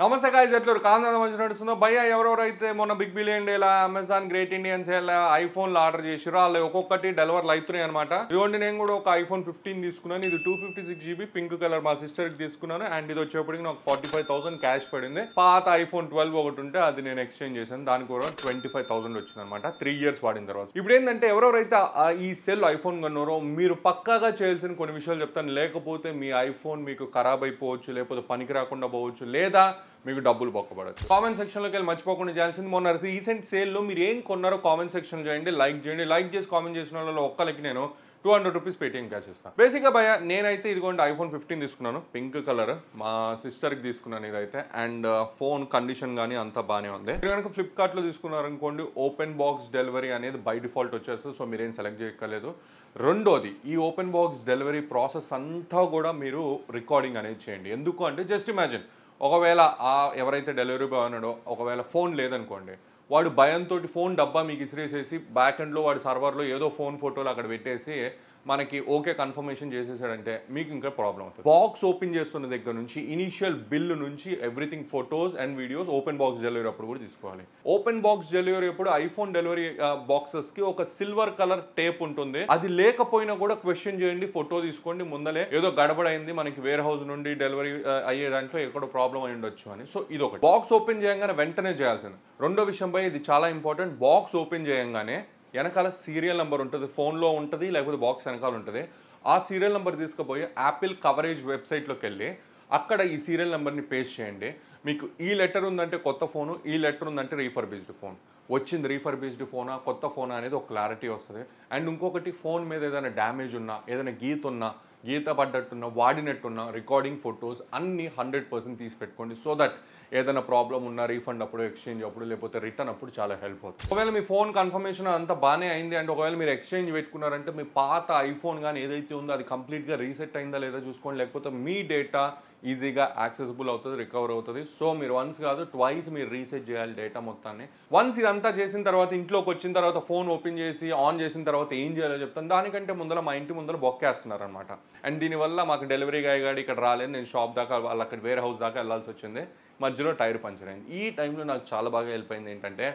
నమస్తే గాయ్స్ ఎట్లరు కాందన మంచి నడుస్తుందో భయ్య ఎవరెవరైతే మొన్న బిగ్ బిలియన్ డేలా అమెజాన్ గ్రేట్ ఇండియన్ సేల్ ఐఫోన్లు ఆర్డర్ చేసిరో వాళ్ళు ఒక్కొక్కటి డెలివర్లు అవుతున్నాయి అనమాట. ఇదిగోండి నేను కూడా ఒక ఐఫోన్ 15 తీసుకున్నాను. ఇది 256GB పింక్ కలర్ మా సిస్టర్కి తీసుకున్నాను. అండ్ ఇది వచ్చేప్పటికి నాకు 45,000 క్యాష్ పడింది. పాత ఐఫోన్ 12 ఒకటి ఉంటే అది నేను ఎక్స్చేంజ్ చేశాను. దానికి కూడా 25,000 వచ్చింది అనమాట 3 years వాడిన తర్వాత. ఇప్పుడు ఏంటంటే ఎవరెవరైతే ఈ సెల్ ఐఫోన్ కొన్నారో మీరు పక్కాగా చేయాల్సిన కొన్ని విషయాలు చెప్తాను. లేకపోతే మీ ఐఫోన్ మీకు ఖరాబ్ అయిపోవచ్చు, లేకపోతే పనికి రాకుండా పోవచ్చు, లేదా మీకు డబ్బులు బొక్కబడచ్చు. కామెంట్ సెక్షన్లోకి వెళ్ళి మర్చిపోకుండా చేయాల్సింది మొన్న రీసెంట్ సేల్లో మీరు ఏం కొన్నారో కామెంట్ సెక్షన్ చేయండి, లైక్ చేయండి. లైక్ చేసి కామెంట్ చేసిన వాళ్ళలో ఒక్కరికి నేను 200 రూపీస్ పేటీఎం క్యాష్ ఇస్తాను. బేసిక్గా భయ నేనైతే ఇదిగోండి ఐఫోన్ 15 తీసుకున్నాను, పింక్ కలర్. మా సిస్టర్కి తీసుకున్నాను ఇదైతే. అండ్ ఫోన్ కండిషన్ కానీ అంతా బాగానే ఉంది. మీరు కనుక ఫ్లిప్కార్ట్లో తీసుకున్నారనుకోండి ఓపెన్ బాక్స్ డెలివరీ అనేది బై డిఫాల్ట్ వచ్చేస్తుంది. సో మీరేం సెలెక్ట్ చేయక్కర్లేదు. రెండోది ఈ ఓపెన్ బాక్స్ డెలివరీ ప్రాసెస్ అంతా కూడా మీరు రికార్డింగ్ అనేది చేయండి. ఎందుకు అంటే జస్ట్ ఇమాజిన్ ఒకవేళ ఎవరైతే డెలివరీ బాయ్ ఉన్నాడో ఒకవేళ ఫోన్ లేదనుకోండి, వాడు భయంతో ఫోన్ డబ్బా మీకు ఇసిరేసేసి బ్యాక్ ఎండ్లో వాడి సర్వర్లో ఏదో ఫోన్ ఫోటోలు అక్కడ పెట్టేసి మనకి ఓకే కన్ఫర్మేషన్ చేసేసాడంటే మీకు ఇంకా ప్రాబ్లం అవుతుంది. బాక్స్ ఓపెన్ చేస్తున్న దగ్గర నుంచి ఇనీషియల్ బిల్ నుంచి everything photos and videos open box delivery అప్పుడు కూడా తీసుకోవాలి. ఓపెన్ బాక్స్ డెలివరీ అప్పుడు ఐఫోన్ డెలివరీ బాక్సెస్కి ఒక సిల్వర్ కలర్ టేప్ ఉంటుంది. అది లేకపోయినా కూడా క్వశ్చన్ చేయండి, ఫోటో తీసుకోండి ముందలే. ఏదో గడబడైంది మనకి వేర్ హౌస్ నుండి డెలివరీ అయ్యే దాంట్లో ఎక్కడో ప్రాబ్లం అయి ఉండొచ్చు అని. సో ఇది ఒకటి. బాక్స్ ఓపెన్ చేయగానే వెంటనే చేయాల్సింది. రెండో విషయంపై ఇది చాలా ఇంపార్టెంట్. బాక్స్ ఓపెన్ చేయగానే వెనకాల సీరియల్ నెంబర్ ఉంటుంది, ఫోన్లో ఉంటుంది, లేకపోతే బాక్స్ వెనకాల ఉంటుంది. ఆ సీరియల్ నెంబర్ తీసుకుపోయి యాపిల్ కవరేజ్ వెబ్సైట్లోకి వెళ్ళి అక్కడ ఈ సీరియల్ నెంబర్ని పేస్ట్ చేయండి. మీకు ఈ లెటర్ ఉందంటే కొత్త ఫోను, ఈ లెటర్ ఉందంటే రీఫర్బిష్డ్ ఫోన్. వచ్చింది రీఫర్బిష్డ్ ఫోనా కొత్త ఫోనా అనేది ఒక క్లారిటీ వస్తుంది. అండ్ ఇంకొకటి ఫోన్ మీద ఏదైనా డ్యామేజ్ ఉన్నా, ఏదైనా గీత పడ్డట్టున్నా, వాడినట్టున్నా రికార్డింగ్ ఫొటోస్ అన్నీ 100% తీసి పెట్టుకోండి. సో దట్ ఏదైనా ప్రాబ్లం ఉన్నా రీఫండ్ అప్పుడు, ఎక్స్చేంజ్ అప్పుడు, లేకపోతే రిటర్న్ అప్పుడు చాలా హెల్ప్ అవుతుంది. ఒకవేళ మీ ఫోన్ కన్ఫర్మేషన్ అంతా బాగానే అయింది అండ్ ఒకవేళ మీరు ఎక్స్చేంజ్ పెట్టుకున్నారంటే మీ పాత ఐఫోన్ కానీ ఏదైతే ఉందో అది కంప్లీట్గా రీసెట్ అయిందా లేదా చూసుకోండి. లేకపోతే మీ డేటా ఈజీగా యాక్సెసిబుల్ అవుతుంది, రికవర్ అవుతుంది. సో మీరు వన్స్ కాదు ట్వైస్ మీరు రీసెట్ చేయాలి డేటా మొత్తాన్ని. వన్స్ ఇదంతా చేసిన తర్వాత ఇంట్లోకి వచ్చిన తర్వాత ఫోన్ ఓపెన్ చేసి ఆన్ చేసిన తర్వాత ఏం చేయాలో చెప్తాను. దానికంటే ముందర మా ఇంటి ముందర బొక్కేస్తున్నారు అనమాట. అండ్ దీనివల్ల మాకు డెలివరీ గాయ్ గాడి ఇక్కడ రాలేదు, నేను షాప్ దాకా వాళ్ళు అక్కడ వేర్ హౌస్ దాకా వెళ్ళాల్సి వచ్చింది. మధ్యలో టైర్ పంచర్ అయింది. ఈ టైంలో నాకు చాలా బాగా హెల్ప్ అయింది ఏంటంటే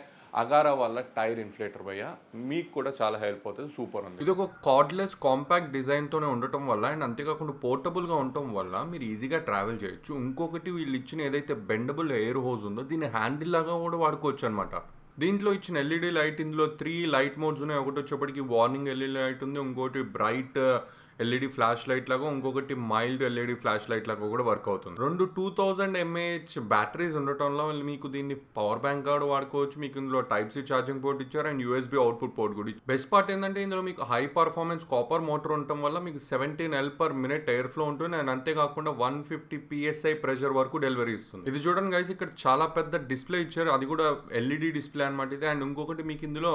అగారా వాళ్ళ టైర్ ఇన్ఫ్లేటర్ భయ్య, మీకు కూడా చాలా హెల్ప్ అవుతుంది. సూపర్ ఉంది. ఇది ఒక కార్డ్లెస్ కాంపాక్ట్ డిజైన్తోనే ఉండటం వల్ల అండ్ అంతేకాకుండా పోర్టబుల్గా ఉండటం వల్ల మీరు ఈజీగా ట్రావెల్ చేయొచ్చు. ఇంకొకటి వీళ్ళు ఇచ్చిన ఏదైతే బెండబుల్ ఎయిర్ హోస్ ఉందో దీన్ని హ్యాండిల్ లాగా కూడా వాడుకోవచ్చు అనమాట. దీంట్లో ఇచ్చిన ఎల్ఈడి లైట్, ఇందులో 3 లైట్ మోడ్స్ ఉన్నాయి. ఒకటి వచ్చేప్పటికి వార్నింగ్ ఎల్ఈడి లైట్ ఉంది, ఇంకోటి బ్రైట్ ఎల్ఈడి ఫ్లాష్ లైట్ లాగా, ఇంకొకటి మైల్డ్ ఎల్ఈడి ఫ్లాష్ లైట్ లాగా కూడా వర్క్ అవుతుంది. 2000 mAh బ్యాటరీస్ ఉండటంలో మీకు దీన్ని పవర్ బ్యాంక్ కూడా వాడుకోవచ్చు. మీకు ఇందులో టైప్ సి ఛార్జింగ్ పోర్ట్ ఇచ్చారు అండ్ యూఎస్బీ అవుట్పుట్ పోర్ట్ కూడా. బెస్ట్ పార్ట్ ఏంటంటే ఇందులో మీకు హై పర్ఫార్మెన్స్ కాపర్ మోటార్ ఉండటం వల్ల మీకు 17 L/min ఎయిర్ ఫ్లో ఉంటుంది అండ్ అంతేకాకుండా 150 PSI ప్రెషర్ వరకు డెలివరీ ఇస్తుంది. ఇది చూడండి గైస్, ఇక్కడ చాలా పెద్ద డిస్ప్లే ఇచ్చారు, అది కూడా ఎల్ఈడి డిస్ప్లే అనమాట ఇది. అండ్ ఇంకొకటి మీకు ఇందులో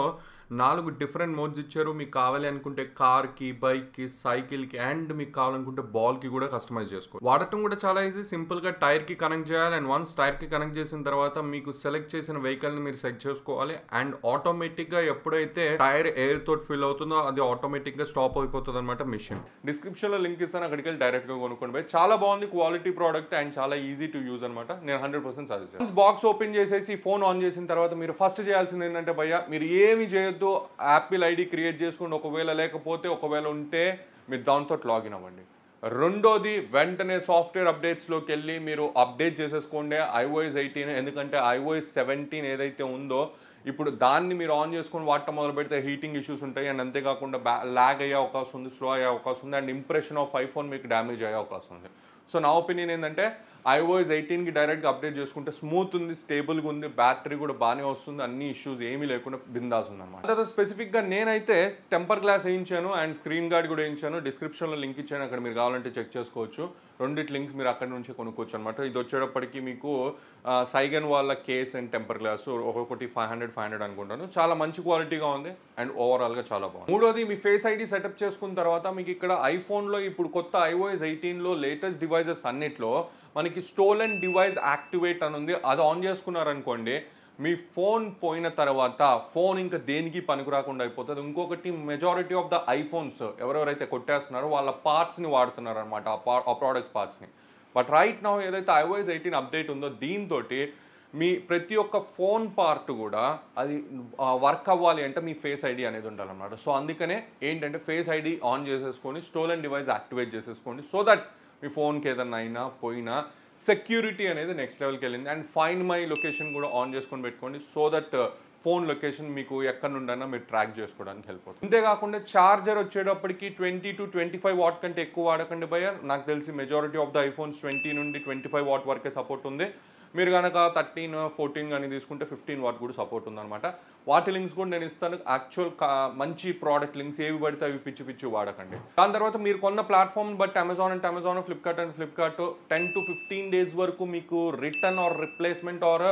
4 డిఫరెంట్ మోడ్స్ ఇచ్చారు. మీకు కావాలి అనుకుంటే కార్కి, బైక్కి, సైకిల్కి అండ్ మీకు కావాలనుకుంటే బాల్కి కూడా కస్టమైజ్ చేసుకోవచ్చు. వాడటం కూడా చాలా ఈజీ. సింపుల్గా టైర్కి కనెక్ట్ చేయాలి అండ్ వన్స్ టైర్కి కనెక్ట్ చేసిన తర్వాత మీకు సెలెక్ట్ చేసిన వెహికల్ని మీరు సెట్ చేసుకోవాలి. అండ్ ఆటోమేటిక్గా ఎప్పుడైతే టైర్ ఎయిర్ తోటి ఫిల్ అవుతుందో అది ఆటోమేటిక్గా స్టాప్ అయిపోతుంది అనమాట మిషన్. డిస్క్రిప్షన్లో లింక్ ఇస్తాను, అక్కడికి వెళ్ళి డైరెక్ట్గా కొనుక్కోండి. చాలా బాగుంది, క్వాలిటీ ప్రోడక్ట్ అండ్ చాలా ఈజీ టు యూజ్ అనమాట. నేను 100% సజెస్ట్ చేస్తాను. బాక్స్ ఓపెన్ చేసేసి ఫోన్ ఆన్ చేసిన తర్వాత మీరు ఫస్ట్ చేయాల్సింది ఏంటంటే భయ్య, మీరు ఏమి చేయొద్దు, యాపిల్ ఐడి క్రియేట్ చేసుకోండి. ఒకవేళ ఉంటే మీరు దాంతో లాగిన్ అవ్వండి. రెండోది వెంటనే సాఫ్ట్వేర్ అప్డేట్స్లోకి వెళ్ళి మీరు అప్డేట్ చేసేసుకోండి iOS 18. ఎందుకంటే iOS 17 ఏదైతే ఉందో ఇప్పుడు దాన్ని మీరు ఆన్ చేసుకొని వాడటం మొదలు పెడితే హీటింగ్ ఇష్యూస్ ఉంటాయి అండ్ అంతేకాకుండా లాగ్ అయ్యే అవకాశం ఉంది, స్లో అయ్యే అవకాశం ఉంది అండ్ ఇంప్రెషన్ ఆఫ్ ఐఫోన్ మీకు డ్యామేజ్ అయ్యే అవకాశం ఉంది. సో నా ఒపీనియన్ ఏంటంటే iOS 18కి డైరెక్ట్గా అప్డేట్ చేసుకుంటే స్మూత్ ఉంది, స్టేబుల్గా ఉంది, బ్యాటరీ కూడా బాగానే వస్తుంది, అన్ని ఇష్యూస్ ఏమీ లేకుండా బిందాస్ ఉందన్నమాట. తర్వాత స్పెసిఫిక్గా నేనైతే టెంపర్ గ్లాస్ వేయించాను అండ్ స్క్రీన్ గార్డ్ కూడా వేయించాను. డిస్క్రిప్షన్లో లింక్ ఇచ్చాను, అక్కడ మీరు కావాలంటే చెక్ చేసుకోవచ్చు. రెండిటి లింక్స్ మీరు అక్కడి నుంచి కొనుక్కోవచ్చు అనమాట. ఇది వచ్చేటప్పటికి మీకు సైగన్ వాళ్ళ కేస్ అండ్ టెంపర్ గ్లాస్ ఒక్కొక్కటి 500 అనుకుంటాను. చాలా మంచి క్వాలిటీగా ఉంది అండ్ ఓవరాల్గా చాలా బాగుంది. మూడోది మీ ఫేస్ ఐడి సెటప్ చేసుకున్న తర్వాత మీకు ఇక్కడ ఐఫోన్లో ఇప్పుడు కొత్త iOS 18లో లేటెస్ట్ డివైజెస్ అన్నిట్లో మనకి స్టోలెన్ డివైస్ యాక్టివేట్ అని ఉంది. అది ఆన్ చేసుకున్నారనుకోండి మీ ఫోన్ పోయిన తర్వాత ఫోన్ ఇంకా దేనికి పనికి రాకుండా అయిపోతుంది. ఇంకొకటి మెజారిటీ ఆఫ్ ద ఐఫోన్స్ ఎవరెవరైతే కొట్టేస్తున్నారో వాళ్ళ పార్ట్స్ని వాడుతున్నారు అనమాట, ఆ ప్రోడక్ట్స్ పార్ట్స్ని. బట్ రైట్ నౌ ఏదైతే iOS 18 అప్డేట్ ఉందో దీంతో మీ ప్రతి ఒక్క ఫోన్ పార్ట్ కూడా అది వర్క్ అవ్వాలి అంటే మీ ఫేస్ ఐడి అనేది ఉండాలన్నమాట. సో అందుకనే ఏంటంటే ఫేస్ ఐడి ఆన్ చేసేసుకొని స్టోలెన్ డివైస్ యాక్టివేట్ చేసేసుకోండి. సో దట్ మీ ఫోన్కి ఏదన్నా అయినా పోయినా సెక్యూరిటీ అనేది నెక్స్ట్ లెవెల్కి వెళ్ళింది. అండ్ ఫైండ్ మై లొకేషన్ కూడా ఆన్ చేసుకొని పెట్టుకోండి. సో దట్ ఫోన్ లొకేషన్ మీకు ఎక్కడ నుండైనా మీరు ట్రాక్ చేసుకోవడానికి హెల్ప్ అవుతుంది. అంతేకాకుండా ఛార్జర్ వచ్చేటప్పటికి 20 to 25 వాట్ కంటే ఎక్కువ వాడకండి భయ్య. నాకు తెలిసి మెజారిటీ ఆఫ్ ద ఐఫోన్స్ 20 నుండి 25 వాట్ వరకే సపోర్ట్ ఉంది. మీరు కనుక 13, 14 కానీ తీసుకుంటే 15 వాట్ కూడా సపోర్ట్ ఉందన్నమాట. వాటి లింక్స్ కూడా నేను ఇస్తాను. యాక్చువల్ మంచి ప్రోడక్ట్ లింక్స్ ఏవి పడితే అవి పిచ్చి పిచ్చి వాడకండి. దాని తర్వాత మీరు కొన్న ప్లాట్ఫామ్ బట్టి అమెజాన్, ఫ్లిప్కార్ట్ 10 to 15 days వరకు మీకు return or replacement or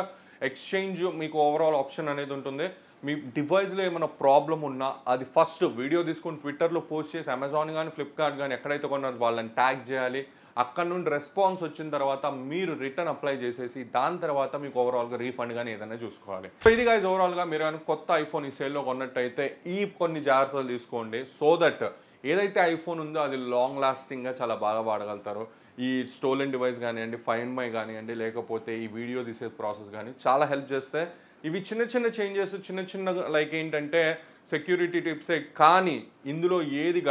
exchange మీకు ఓవరాల్ ఆప్షన్ అనేది ఉంటుంది. మీ డివైస్లో ఏమైనా ప్రాబ్లం ఉన్నా అది ఫస్ట్ వీడియో తీసుకొని ట్విట్టర్లో పోస్ట్ చేసి అమెజాన్ కానీ ఫ్లిప్కార్ట్ కానీ ఎక్కడైతే కొన్నారో వాళ్ళని ట్యాగ్ చేయాలి. అక్కడ నుండి రెస్పాన్స్ వచ్చిన తర్వాత మీరు రిటర్న్ అప్లై చేసేసి దాని తర్వాత మీకు ఓవరాల్గా రీఫండ్ కానీ ఏదైనా చూసుకోవాలి. సో ఇది గైస్ ఓవరాల్గా మీరు కానీ కొత్త ఐఫోన్ ఈ సేల్లో కొన్నట్టయితే ఈ కొన్ని జాగ్రత్తలు తీసుకోండి. సో దట్ ఏదైతే ఐఫోన్ ఉందో అది లాంగ్ లాస్టింగ్గా చాలా బాగా వాడగలుగుతారు. ఈ స్టోలెన్ డివైస్ కానివ్వండి, ఫైండ్ మై కానివ్వండి, లేకపోతే ఈ వీడియో తీసే ప్రాసెస్ కానీ చాలా హెల్ప్ చేస్తే ఇవి చిన్న చేంజెస్ చిన్న లైక్ ఏంటంటే సెక్యూరిటీ టిప్సే. కానీ ఇందులో ఏది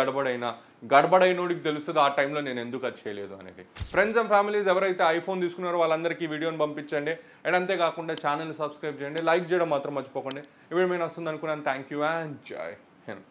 గడబడైనోడికి తెలుస్తుంది ఆ టైంలో నేను ఎందుకు అది చేయలేదు అనేది. ఫ్రెండ్స్ అండ్ ఫ్యామిలీస్ ఎవరైతే ఐఫోన్ తీసుకున్నారో వాళ్ళందరికీ ఈ వీడియోని పంపించండి. అండ్ అంతేకాకుండా ఛానల్ని సబ్స్క్రైబ్ చేయండి, లైక్ చేయడం మాత్రం మర్చిపోకండి. ఇప్పుడు నేను వస్తుంది అనుకున్నాను. థ్యాంక్ యూ అండ్ జై హింద్.